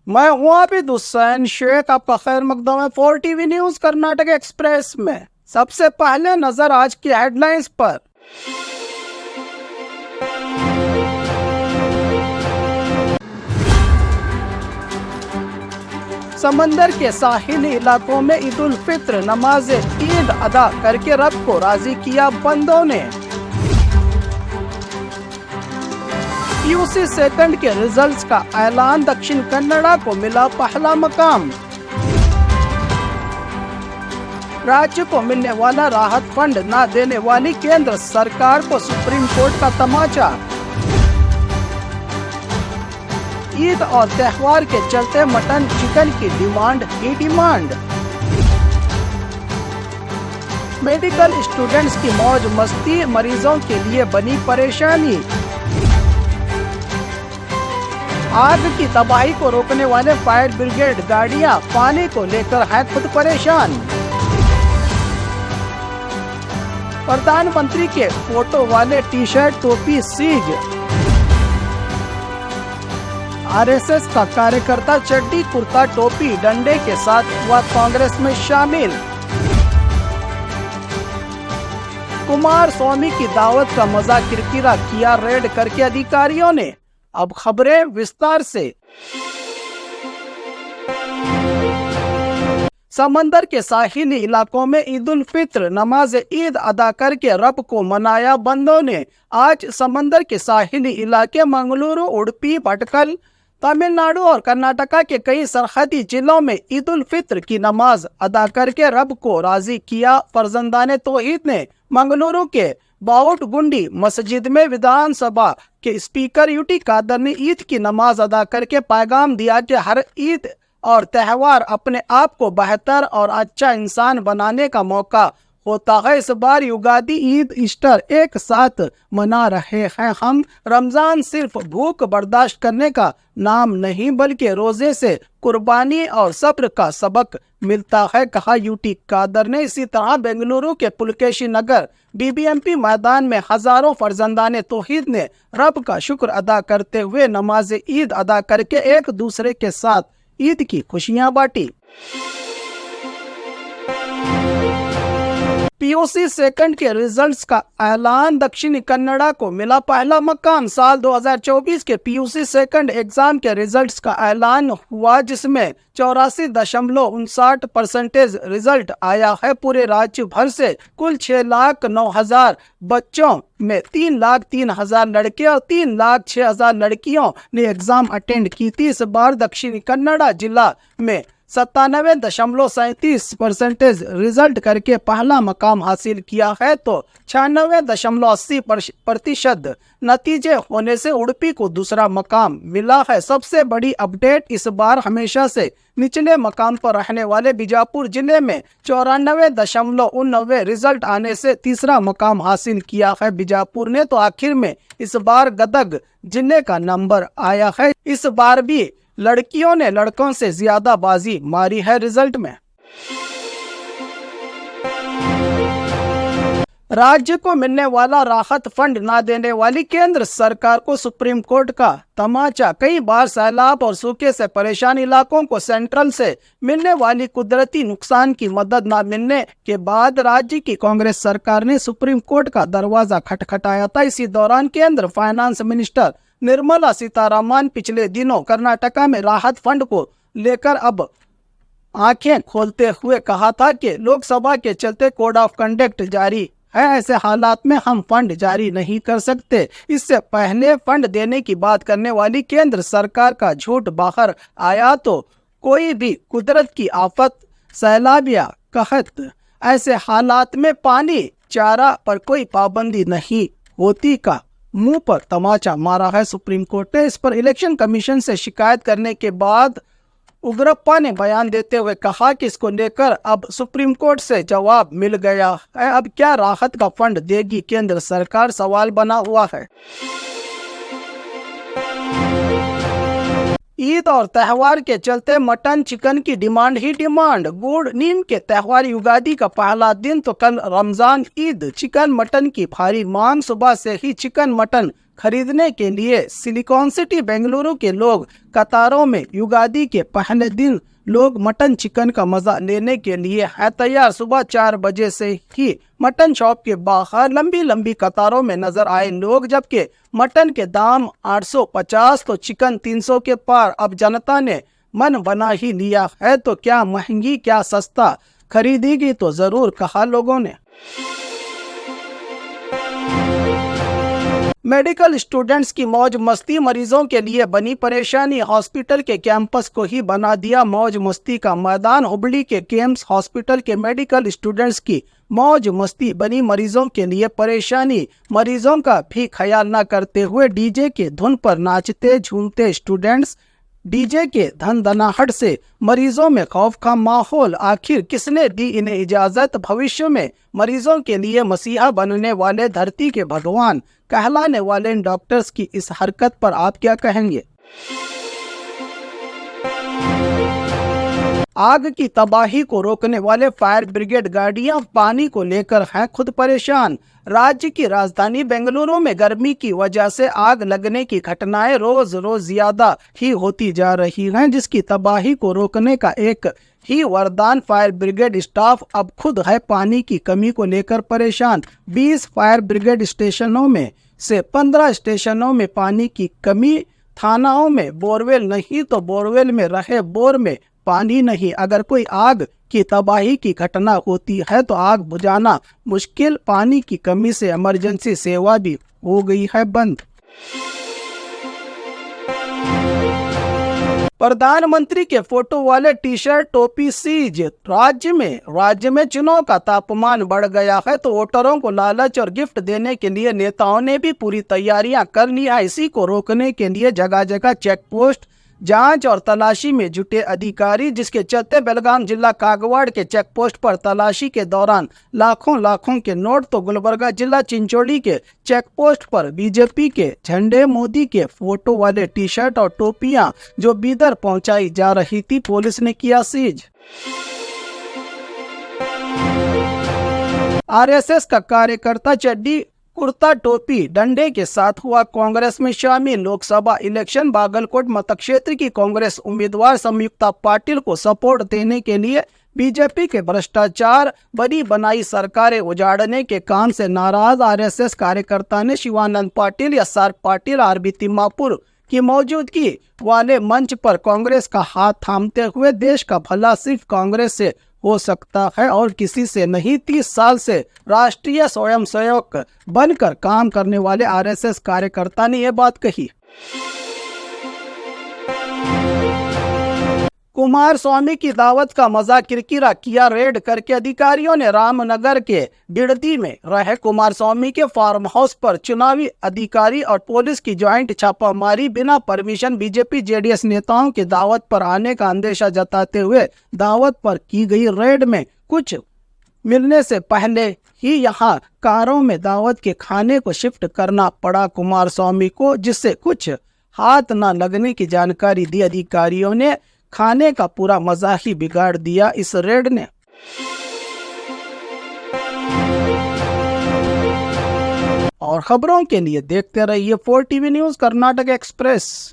मैं हूँ आबिद हुसैन शेख, आपका खैर मकदम है 4 TV न्यूज कर्नाटक एक्सप्रेस में। सबसे पहले नजर आज की हेडलाइंस पर। समंदर के साहिली इलाकों में ईद उल फित्र नमाज ईद अदा करके रब को राजी किया बंदों ने। PUC सेकंड के रिजल्ट्स का ऐलान, दक्षिण कन्नड़ा को मिला पहला मकाम। राज्य को मिलने वाला राहत फंड न देने वाली केंद्र सरकार को सुप्रीम कोर्ट का तमाचा। ईद और त्योहार के चलते मटन चिकन की डिमांड ही डिमांड। मेडिकल स्टूडेंट्स की मौज मस्ती मरीजों के लिए बनी परेशानी। आग की तबाही को रोकने वाले फायर ब्रिगेड गाड़ियां पानी को लेकर है खुद परेशान। प्रधानमंत्री के फोटो वाले टी शर्ट टोपी सीज। RSS का कार्यकर्ता चड्डी कुर्ता टोपी डंडे के साथ हुआ कांग्रेस में शामिल। कुमार स्वामी की दावत का मजा किरकिरा किया रेड करके अधिकारियों ने। अब खबरें विस्तार से। समंदर के साहिली इलाकों में ईद उल फित्र नमाज ईद अदा करके रब को मनाया बंदों ने। आज समंदर के साहिली इलाके मंगलुरु, उडुपी, भटकल, तमिलनाडु और कर्नाटका के कई सरहदी जिलों में ईद उल फित्र की नमाज अदा करके रब को राजी किया। फर्जंदाने तौहीद ने मंगलुरु के बाउट गुंडी मस्जिद में विधानसभा के स्पीकर यूटी कादर ने ईद की नमाज अदा करके पैगाम दिया कि हर ईद और त्यौहार अपने आप को बेहतर और अच्छा इंसान बनाने का मौका होता है। इस बार युगादी, ईद, ईस्टर एक साथ मना रहे हैं हम। रमजान सिर्फ भूख बर्दाश्त करने का नाम नहीं बल्कि रोजे से कुर्बानी और सब्र का सबक मिलता है, कहा यूटी कादर ने। इसी तरह बेंगलुरु के पुलकेशी नगर BBMP मैदान में हजारों फर्जंदाने तौहीद ने रब का शुक्र अदा करते हुए नमाज ईद अदा करके एक दूसरे के साथ ईद की खुशियां बांटी। PUC सेकंड के रिजल्ट्स का ऐलान, दक्षिणी कन्नड़ा को मिला पहला मकाम। साल 2024 के PUC सेकंड एग्जाम के रिजल्ट्स का ऐलान हुआ, जिसमें 84.59% रिजल्ट आया है। पूरे राज्य भर से कुल 6,09,000 बच्चों में 3,03,000 लड़के और 3,06,000 लड़कियों ने एग्जाम अटेंड की थी। इस बार दक्षिणी कन्नड़ा जिला में 97.37% रिजल्ट करके पहला मकाम हासिल किया है, तो 96.80% नतीजे होने से उडुपी को दूसरा मकाम मिला है। सबसे बड़ी अपडेट, इस बार हमेशा से निचले मकाम पर रहने वाले बीजापुर जिले में 94.89 रिजल्ट आने से तीसरा मकाम हासिल किया है बीजापुर ने। तो आखिर में इस बार गदग जिले का नंबर आया है। इस बार भी लड़कियों ने लड़कों से ज्यादा बाजी मारी है रिजल्ट में। राज्य को मिलने वाला राहत फंड न देने वाली केंद्र सरकार को सुप्रीम कोर्ट का तमाचा। कई बार सैलाब और सूखे से परेशान इलाकों को सेंट्रल से मिलने वाली कुदरती नुकसान की मदद न मिलने के बाद राज्य की कांग्रेस सरकार ने सुप्रीम कोर्ट का दरवाजा खटखटाया था। इसी दौरान केंद्र फाइनेंस मिनिस्टर निर्मला सीतारमण पिछले दिनों कर्नाटका में राहत फंड को लेकर अब आंखें खोलते हुए कहा था कि लोकसभा के चलते कोड ऑफ कंडक्ट जारी है, ऐसे हालात में हम फंड जारी नहीं कर सकते। इससे पहले फंड देने की बात करने वाली केंद्र सरकार का झूठ बाहर आया तो कोई भी कुदरत की आफत, सैलाब या कहत, ऐसे हालात में पानी, चारा पर कोई पाबंदी नहीं होती का मुंह पर तमाचा मारा है सुप्रीम कोर्ट ने। इस पर इलेक्शन कमीशन से शिकायत करने के बाद उग्रप्पा ने बयान देते हुए कहा कि इसको लेकर अब सुप्रीम कोर्ट से जवाब मिल गया है। अब क्या राहत का फंड देगी केंद्र सरकार, सवाल बना हुआ है। ईद और त्यौहार के चलते मटन चिकन की डिमांड ही डिमांड। गुड़ नीम के त्यौहार युगादी का पहला दिन तो कल रमजान ईद, चिकन मटन की भारी मांग। सुबह से ही चिकन मटन खरीदने के लिए सिलिकॉन सिटी बेंगलुरु के लोग कतारों में युगादि के पहले दिन लोग मटन चिकन का मजा लेने के लिए है तैयार। सुबह 4 बजे से ही मटन शॉप के बाहर लंबी लंबी कतारों में नजर आए लोग, जबकि मटन के दाम 850 तो चिकन 300 के पार। अब जनता ने मन बना ही लिया है, तो क्या महंगी क्या सस्ता, खरीदेगी तो जरूर, कहा लोगों ने। मेडिकल स्टूडेंट्स की मौज मस्ती मरीजों के लिए बनी परेशानी। हॉस्पिटल के कैंपस को ही बना दिया मौज मस्ती का मैदान। हुबली के केम्स हॉस्पिटल के मेडिकल स्टूडेंट्स की मौज मस्ती बनी मरीजों के लिए परेशानी। मरीजों का भी ख्याल न करते हुए डीजे के धुन पर नाचते झूमते स्टूडेंट्स। डीजे के धनधनाहट से मरीजों में खौफ का माहौल। आखिर किसने दी इन्हें इजाजत? भविष्य में मरीजों के लिए मसीहा बनने वाले, धरती के भगवान कहलाने वाले इन डॉक्टर्स की इस हरकत पर आप क्या कहेंगे? आग की तबाही को रोकने वाले फायर ब्रिगेड गाड़ियां पानी को लेकर हैं खुद परेशान। राज्य की राजधानी बेंगलुरु में गर्मी की वजह से आग लगने की घटनाएं रोज रोज ज्यादा ही होती जा रही हैं, जिसकी तबाही को रोकने का एक ही वरदान फायर ब्रिगेड स्टाफ अब खुद है पानी की कमी को लेकर परेशान। 20 फायर ब्रिगेड स्टेशनों में से 15 स्टेशनों में पानी की कमी। थानाओं में बोरवेल नहीं तो बोरवेल में रहे बोर में पानी नहीं। अगर कोई आग की तबाही की घटना होती है तो आग बुझाना मुश्किल। पानी की कमी से इमरजेंसी सेवा भी हो गई है बंद। प्रधानमंत्री के फोटो वाले टी शर्ट टोपी सीज। राज्य में चुनाव का तापमान बढ़ गया है, तो वोटरों को लालच और गिफ्ट देने के लिए नेताओं ने भी पूरी तैयारियां कर ली है। इसी को रोकने के लिए जगह जगह चेक पोस्ट, जांच और तलाशी में जुटे अधिकारी, जिसके चलते बेलगाम जिला कागवाड़ के चेक पोस्ट पर तलाशी के दौरान लाखों के नोट, तो गुलबर्गा जिला चिंचोली के चेक पोस्ट पर बीजेपी के झंडे, मोदी के फोटो वाले टी शर्ट और टोपियां जो बीदर पहुंचाई जा रही थी, पुलिस ने किया सीज। आरएसएस का कार्यकर्ता चड्डी कुर्ता टोपी डंडे के साथ हुआ कांग्रेस में शामिल। लोकसभा इलेक्शन बागलकोट मतक्षेत्र की कांग्रेस उम्मीदवार संयुक्ता पाटिल को सपोर्ट देने के लिए बीजेपी के भ्रष्टाचार बनी बनाई सरकारें उजाड़ने के काम से नाराज आरएसएस कार्यकर्ता ने शिवानंद पाटिल, एसआर पाटिल, आरबी तिम्मापुर की मौजूदगी वाले मंच पर कांग्रेस का हाथ थामते हुए देश का भला सिर्फ कांग्रेस से हो सकता है और किसी से नहीं। 30 साल से राष्ट्रीय स्वयंसेवक बनकर काम करने वाले आरएसएस कार्यकर्ता ने यह बात कही। कुमार स्वामी की दावत का मजा किरकिरा किया। रेड करके अधिकारियों ने रामनगर के बिड़दी में रहे कुमार स्वामी के फार्म हाउस पर चुनावी अधिकारी और पुलिस की ज्वाइंट छापामारी। बिना परमिशन बीजेपी जेडीएस नेताओं की दावत पर आने का अंदेशा जताते हुए दावत पर की गई रेड में कुछ मिलने से पहले ही यहां कारों में दावत के खाने को शिफ्ट करना पड़ा कुमार स्वामी को, जिससे कुछ हाथ न लगने की जानकारी दी। अधिकारियों ने खाने का पूरा मजा ही बिगाड़ दिया इस रेड ने। और खबरों के लिए देखते रहिए 4 टीवी न्यूज़ कर्नाटक एक्सप्रेस।